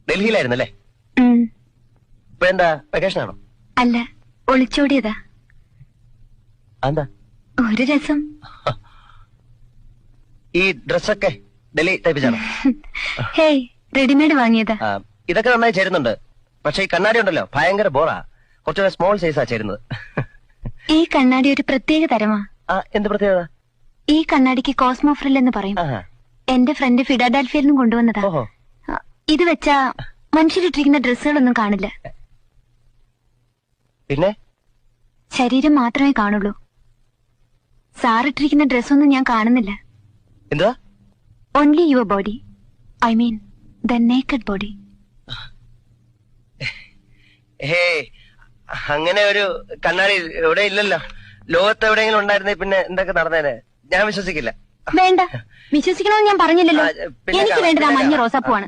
ഡൽഹിയിലായിരുന്നല്ലേ? ഇപ്പൊ എന്താ വെക്കേഷൻ ആണോ? അല്ല, ഒളിച്ചോടിയതാ. എന്താ ഒരു രസം. ഈ ഡ്രസ്സൊക്കെ ഡൽഹി തയ്പ്പിച്ചാണോ? ഹേയ്, റെഡിമെയ്ഡ് വാങ്ങിയതാ. ഇതൊക്കെ നന്നായി ചേരുന്നുണ്ട്. പക്ഷെ ഈ കണ്ണാടി ഉണ്ടല്ലോ ഭയങ്കര ബോറാ. കുറച്ചുകൂടെ സ്മോൾ സൈസാ ചേരുന്നത്. ഈ കണ്ണാടി ഒരു പ്രത്യേക തരമാ. എന്ത് പ്രത്യേകത? ഈ കണ്ണാടിക്ക് കോസ്മോ ഫ്രിൽ എന്ന് പറയും. എന്റെ ഫ്രണ്ട് ഫിലാഡൽഫിയയിൽ നിന്നും കൊണ്ടുവന്നതാ. ഇത് വെച്ചാ മനുഷ്യരിട്ടിരിക്കുന്ന ഡ്രസ്സുകളൊന്നും കാണില്ല. പിന്നെ ശരീരം മാത്രമേ കാണുള്ളൂ. സാറിട്ടിരിക്കുന്ന ഡ്രസ്സൊന്നും ഞാൻ കാണുന്നില്ല. എന്താ? Only your body. I mean the naked body. അങ്ങനെ ഒരു കണ്ണാടി ഇവിടെ ഇല്ലല്ലോ. ലോകത്ത് എവിടെയെങ്കിലും ഉണ്ടായിരുന്നേ പിന്നെ എന്തൊക്കെ നടന്നേനെ? ഞാൻ വിശ്വസിക്കില്ല. വേണ്ട, വിശ്വസിക്കണമെന്ന് ഞാൻ പറഞ്ഞില്ലല്ലോ. എനിക്ക് വേണ്ടത് ആ മഞ്ഞ റോസാപ്പൂവാണ്.